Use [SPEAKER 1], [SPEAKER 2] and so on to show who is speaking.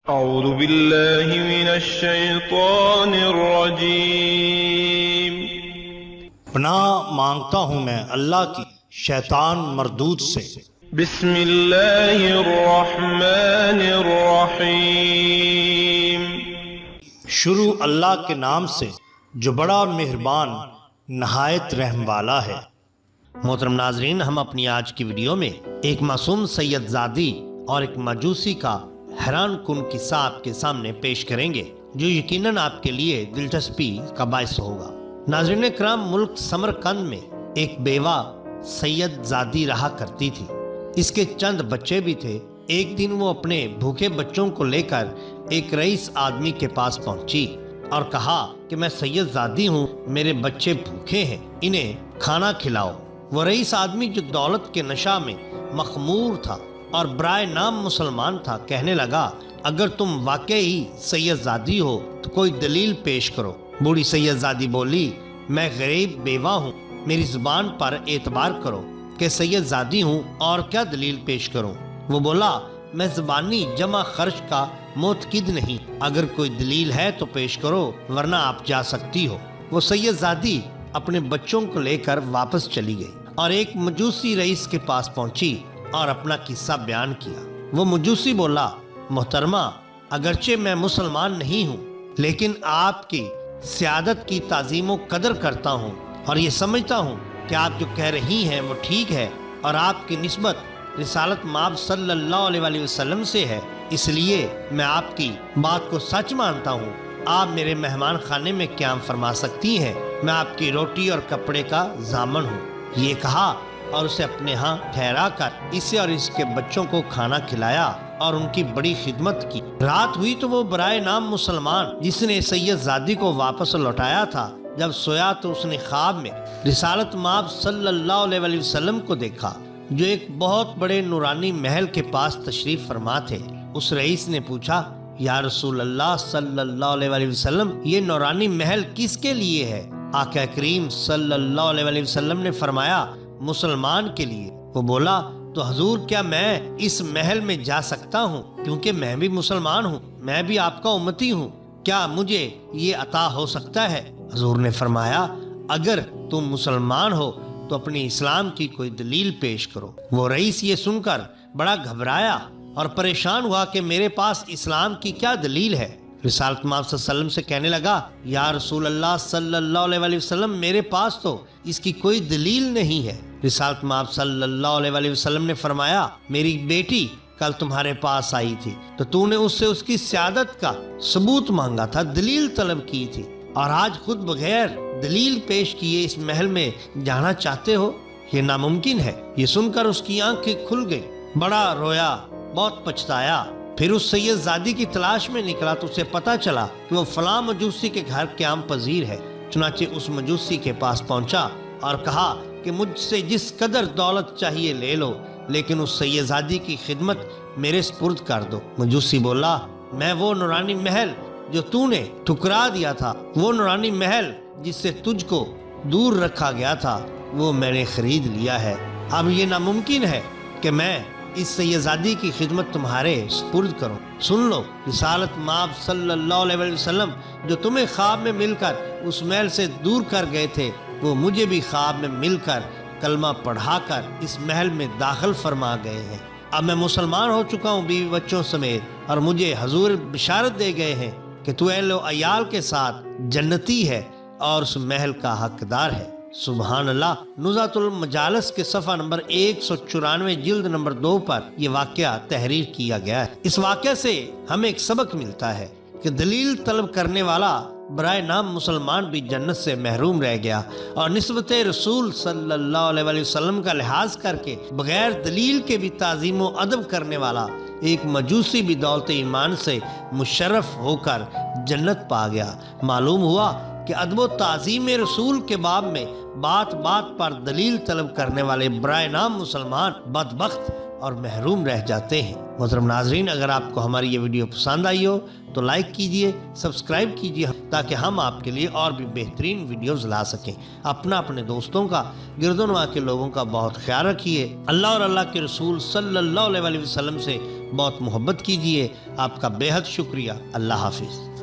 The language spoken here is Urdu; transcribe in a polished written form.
[SPEAKER 1] اعوذ باللہ من الشیطان الرجیم۔
[SPEAKER 2] پناہ مانگتا ہوں میں اللہ کی شیطان مردود سے۔
[SPEAKER 1] بسم اللہ الرحمن الرحیم۔
[SPEAKER 2] شروع اللہ کے نام سے جو بڑا مہربان نہایت رحم والا ہے۔ محترم ناظرین، ہم اپنی آج کی ویڈیو میں ایک معصوم سید زادی اور ایک مجوسی کا حیران کن قصہ آپ کے سامنے پیش کریں گے، جو یقیناً آپ کے لیے دلچسپی کا باعث ہوگا۔ ناظرین کرام، ملک سمرقند میں ایک بیوہ سید زادی رہا کرتی تھی۔ اس کے چند بچے بھی تھے۔ ایک دن وہ اپنے بھوکے بچوں کو لے کر ایک رئیس آدمی کے پاس پہنچی اور کہا کہ میں سید زادی ہوں، میرے بچے بھوکے ہیں، انہیں کھانا کھلاؤ۔ وہ رئیس آدمی جو دولت کے نشہ میں مخمور تھا اور برائے نام مسلمان تھا، کہنے لگا اگر تم واقعی سید زادی ہو تو کوئی دلیل پیش کرو۔ بوڑھی سید زادی بولی، میں غریب بیوہ ہوں، میری زبان پر اعتبار کرو کہ سید زادی ہوں، اور کیا دلیل پیش کروں؟ وہ بولا، میں زبانی جمع خرچ کا معتقد نہیں، اگر کوئی دلیل ہے تو پیش کرو ورنہ آپ جا سکتی ہو۔ وہ سید زادی اپنے بچوں کو لے کر واپس چلی گئی اور ایک مجوسی رئیس کے پاس پہنچی اور اپنا قصہ بیان کیا۔ وہ مجوسی بولا، محترمہ، اگرچہ میں مسلمان نہیں ہوں لیکن آپ کی سیادت کی تعظیم و قدر کرتا ہوں اور یہ سمجھتا ہوں کہ آپ جو کہہ رہی ہیں وہ ٹھیک ہے اور آپ کی نسبت رسالت مآب صلی اللہ علیہ وآلہ وسلم سے ہے، اس لیے میں آپ کی بات کو سچ مانتا ہوں۔ آپ میرے مہمان خانے میں قیام فرما سکتی ہیں، میں آپ کی روٹی اور کپڑے کا ضامن ہوں۔ یہ کہا اور اسے اپنے ہاں ٹھہرا کر اسے اور اس کے بچوں کو کھانا کھلایا اور ان کی بڑی خدمت کی۔ رات ہوئی تو وہ برائے نام مسلمان جس نے سید زادی کو واپس لوٹایا تھا، جب سویا تو اس نے خواب میں رسالت مآب صلی اللہ علیہ وآلہ وسلم کو دیکھا، جو ایک بہت بڑے نورانی محل کے پاس تشریف فرما تھے۔ اس رئیس نے پوچھا، یا رسول اللہ صلی اللہ علیہ وآلہ وسلم، یہ نورانی محل کس کے لیے ہے؟ آقا کریم صلی اللہ علیہ وآلہ وسلم نے فرمایا، مسلمان کے لیے۔ وہ بولا، تو حضور کیا میں اس محل میں جا سکتا ہوں؟ کیونکہ میں بھی مسلمان ہوں، میں بھی آپ کا امتی ہوں، کیا مجھے یہ عطا ہو سکتا ہے؟ حضور نے فرمایا، اگر تم مسلمان ہو تو اپنی اسلام کی کوئی دلیل پیش کرو۔ وہ رئیس یہ سن کر بڑا گھبرایا اور پریشان ہوا کہ میرے پاس اسلام کی کیا دلیل ہے؟ رسالت مآب صلی اللہ علیہ وسلم سے کہنے لگا، یا رسول اللہ صلی اللہ علیہ وآلہ وسلم، میرے پاس تو اس کی کوئی دلیل نہیں ہے۔ رسالت مآب صلی اللہ علیہ وآلہ وسلم نے فرمایا، میری بیٹی کل تمہارے پاس آئی تھی تو تو نے اس سے اس کی سیادت کا ثبوت مانگا تھا، دلیل طلب کی تھی، اور آج خود بغیر دلیل پیش کیے اس محل میں جانا چاہتے ہو؟ یہ ناممکن ہے۔ یہ سن کر اس کی آنکھیں کھل گئی، بڑا رویا، بہت پچھتایا۔ پھر اس سید زادی کی تلاش میں نکلا تو اسے پتا چلا کہ وہ فلاں مجوسی کے گھر قیام پذیر ہے۔ چنانچہ اس مجوسی کے پاس پہنچا اور کہا کہ مجھ سے جس قدر دولت چاہیے لے لو، لیکن اس سید زادی کی خدمت میرے سپرد کر دو۔ مجوسی بولا، میں وہ نورانی محل جو تو نے ٹھکرا دیا تھا، وہ نورانی محل جس سے تجھ کو دور رکھا گیا تھا، وہ میں نے خرید لیا ہے۔ اب یہ ناممکن ہے کہ میں اس سید زادی کی خدمت تمہارے سپرد کروں۔ سن لو، رسالت مآب صلی اللہ علیہ وسلم جو تمہیں خواب میں مل کر اس محل سے دور کر گئے تھے، وہ مجھے بھی خواب میں مل کر کلمہ پڑھا کر اس محل میں داخل فرما گئے ہیں۔ اب میں مسلمان ہو چکا ہوں بیوی بچوں سمیت، اور مجھے حضور بشارت دے گئے ہیں کہ تو اہل و عیال کے ساتھ جنتی ہے اور اس محل کا حقدار ہے۔ سبحان اللہ۔ نزہۃ المجالس کے صفحہ نمبر 194 جلد نمبر 2 پر یہ واقعہ تحریر کیا گیا ہے۔ اس واقعہ سے ہمیں ایک سبق ملتا ہے کہ دلیل طلب کرنے والا برائے نام مسلمان بھی جنت سے محروم رہ گیا، اور نسبت رسول صلی اللہ علیہ وآلہ وسلم کا لحاظ کر کے بغیر دلیل کے بھی تعظیم و ادب کرنے والا ایک مجوسی بھی دولت ایمان سے مشرف ہو کر جنت پا گیا۔ معلوم ہوا کہ ادب و تعظیم رسول کے باب میں بات بات پر دلیل طلب کرنے والے برائے نام مسلمان بدبخت اور محروم رہ جاتے ہیں۔ محترم ناظرین، اگر آپ کو ہماری یہ ویڈیو پسند آئی ہو تو لائک کیجئے، سبسکرائب کیجئے تاکہ ہم آپ کے لیے اور بھی بہترین ویڈیوز لا سکیں۔ اپنے دوستوں کا، گرد و نواح کے لوگوں کا بہت خیال رکھیے۔ اللہ اور اللہ کے رسول صلی اللہ علیہ وسلم سے بہت محبت کیجیے۔ آپ کا بے حد شکریہ۔ اللہ حافظ۔